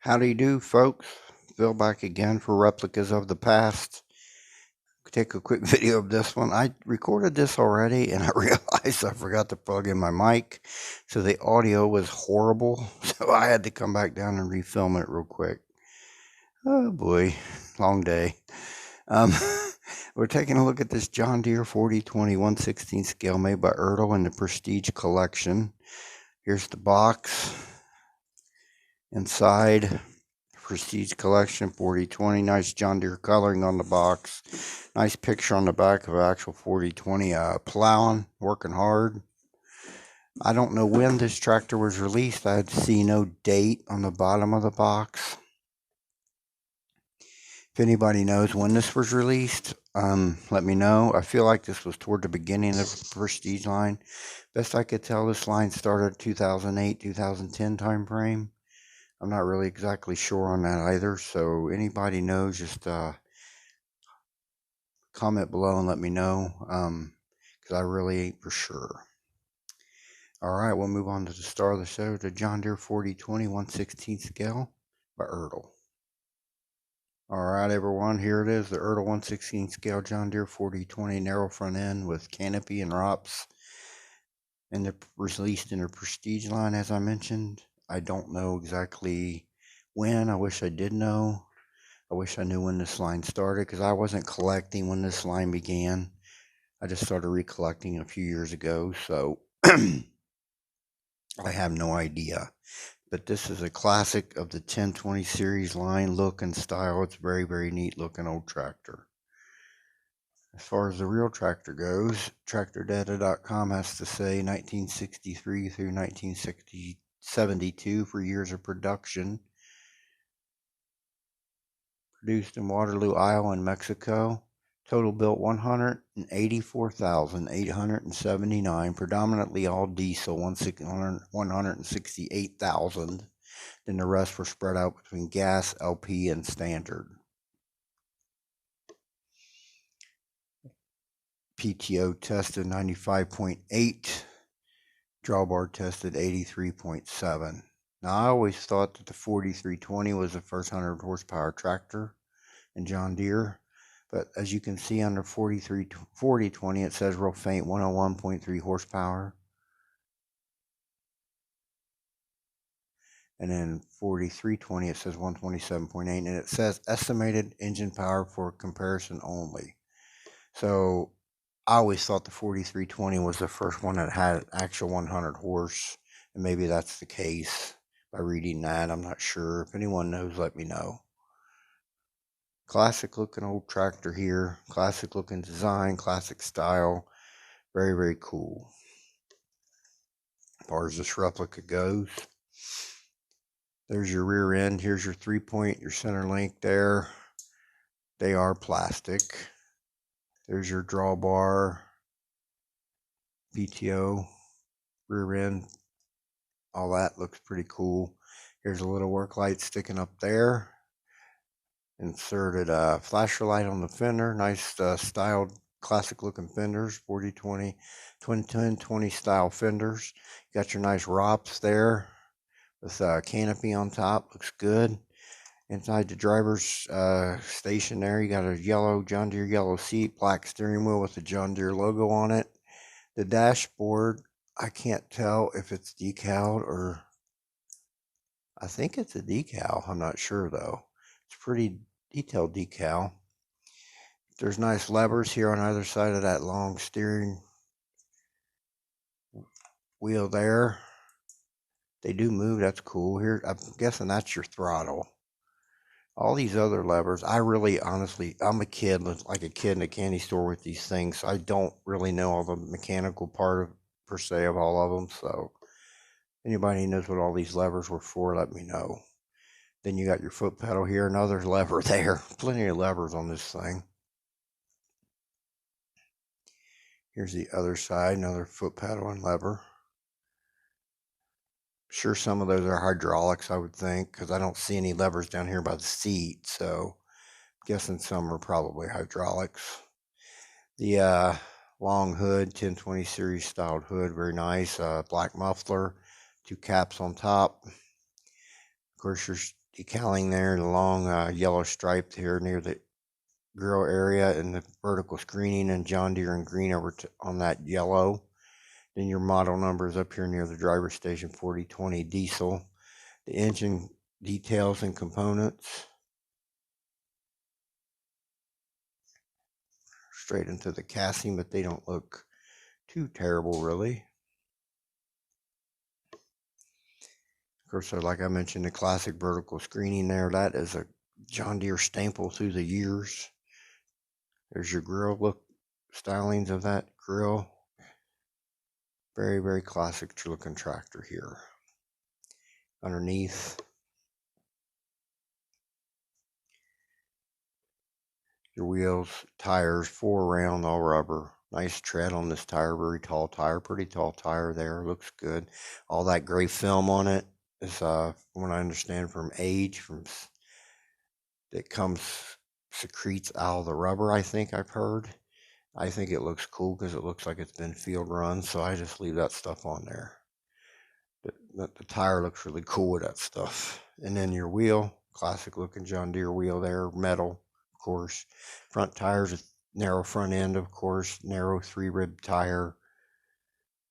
How do you do, folks? Phil back again for replicas of the past. Take a quick video of this one. I recorded this already and I realized I forgot to plug in my mic, so the audio was horrible. So I had to come back down and refilm it real quick. Oh boy, long day. Um, we're taking a look at this John Deere 4020 1/16 scale made by Ertl in the Prestige Collection. Here's the box. Inside, Prestige Collection 4020. Nice John Deere coloring on the box. Nice picture on the back of actual 4020 plowing, working hard. I don't know when this tractor was released. I see no date on the bottom of the box. If anybody knows when this was released, let me know. I feel like this was toward the beginning of the Prestige line. Best I could tell, this line started 2008, 2010 time frame. I'm not really exactly sure on that either, so anybody knows, just comment below and let me know, because I really ain't for sure. All right, we'll move on to the star of the show, the John Deere 4020 1/16 scale by Ertl. All right, everyone, here it is, the Ertl 1/16 scale John Deere 4020 narrow front end with canopy and ROPS, and they're released in a Prestige line, as I mentioned. I don't know exactly when. I wish I did know. I wish I knew when this line started, because I wasn't collecting when this line began. I just started recollecting a few years ago, so I have no idea. But this is a classic of the 1020 series line, look and style. It's very, very neat looking old tractor. As far as the real tractor goes, TractorData.com has to say 1963 through 1972 for years of production. Produced in Waterloo, Iowa and Mexico. Total built 184,879, predominantly all diesel, 168,000. Then the rest were spread out between gas, LP, and standard. PTO tested 95.8, drawbar tested 83.7. Now, I always thought that the 4320 was the first 100 horsepower tractor in John Deere, but as you can see under 4020, it says real faint 101.3 horsepower. And then 4320, it says 127.8, and it says estimated engine power for comparison only. So I always thought the 4320 was the first one that had actual 100 horse, and maybe that's the case by reading that. I'm not sure. If anyone knows, let me know. Classic looking old tractor here. Classic looking design, classic style. Very, very cool. As far as this replica goes, there's your rear end. Here's your 3-point, your center link there. They are plastic. There's your drawbar, PTO, rear end. All that looks pretty cool. Here's a little work light sticking up there. Inserted a flasher light on the fender. Nice styled, classic looking fenders. 4020, 2020 style fenders. You got your nice ROPS there with a canopy on top. Looks good. Inside the driver's station there, you got a yellow John Deere yellow seat, black steering wheel with the John Deere logo on it. The dashboard, I can't tell if it's decaled or I think it's a decal. I'm not sure though. It's pretty detailed decal. There's nice levers here on either side of that long steering wheel there. They do move. That's cool. Here, I'm guessing that's your throttle. All these other levers, I really, honestly, I'm a kid, like a kid in a candy store with these things. So I don't really know all the mechanical part of, per se, of all of them. So anybody knows what all these levers were for, let me know. Then you got your foot pedal here, another lever there. Plenty of levers on this thing. Here's the other side, another foot pedal and lever. Sure, some of those are hydraulics, I would think, because I don't see any levers down here by the seat. So I'm guessing some are probably hydraulics. The long hood, 1020 series styled hood, very nice. Black muffler, 2 caps on top. Of course, your decaling there, the long yellow stripe here near the grill area, and the vertical screening and John Deere in green over on that yellow. Then your model number is up here near the driver station, 4020 diesel. The engine details and components. Straight into the casting, but they don't look too terrible, really. Of course, like I mentioned, the classic vertical screening there. That is a John Deere staple through the years. There's your grill look, stylings of that grill. Very, very classic looking tractor here. Underneath, your wheels, tires, 4 round, all rubber. Nice tread on this tire, very tall tire, pretty tall tire there, looks good. All that gray film on it is, from what I understand, from age, that comes, secretes out of the rubber, I think I've heard. I think it looks cool because it looks like it's been field run, so I just leave that stuff on there. The tire looks really cool with that stuff. And then your wheel, classic looking John Deere wheel there, metal, of course. Front tires, narrow front end, of course, narrow 3-rib tire.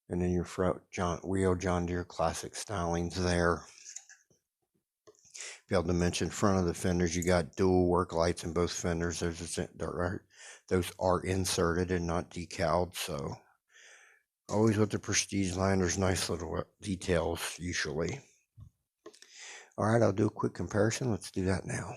And then your front wheel, John Deere classic stylings there. Failed to mention, front of the fenders, you got dual work lights in both fenders. Those are inserted and not decaled, so always with the Prestige line, there's nice little details usually. All right, I'll do a quick comparison. Let's do that now.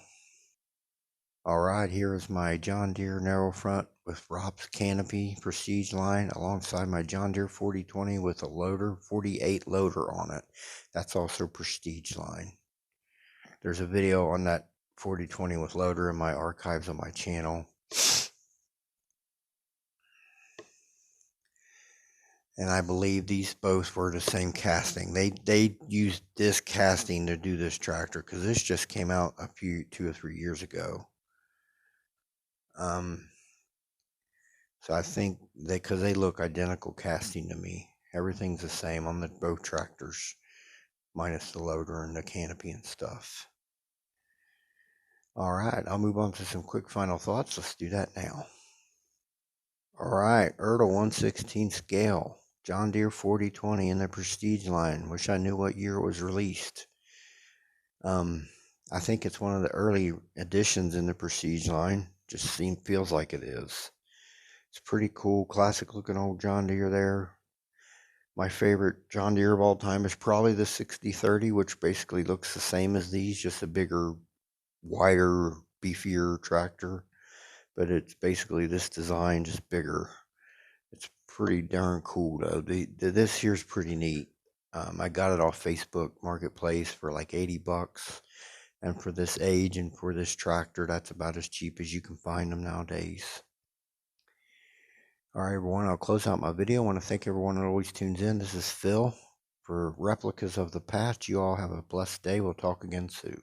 All right, here is my John Deere narrow front with Rob's Canopy Prestige line alongside my John Deere 4020 with a loader, 48 loader on it. That's also Prestige line. There's a video on that 4020 with loader in my archives on my channel. And I believe these both were the same casting. They used this casting to do this tractor because this just came out 2 or 3 years ago. So I think because they look identical casting to me. Everything's the same on both tractors, minus the loader and the canopy and stuff. All right, I'll move on to some quick final thoughts. Let's do that now. All right, Ertl 1/16 scale, John Deere 4020 in the Prestige line. Wish I knew what year it was released. I think it's one of the early editions in the Prestige line. Just feels like it is. It's pretty cool, classic looking old John Deere there. My favorite John Deere of all time is probably the 6030, which basically looks the same as these, just a bigger, wider, beefier tractor. But it's basically this design, just bigger. It's pretty darn cool though. This here's pretty neat. I got it off Facebook Marketplace for like $80. And for this age and for this tractor, that's about as cheap as you can find them nowadays. All right, everyone, I'll close out my video. I want to thank everyone that always tunes in. This is Phil for Replicas of the Past. You all have a blessed day. We'll talk again soon.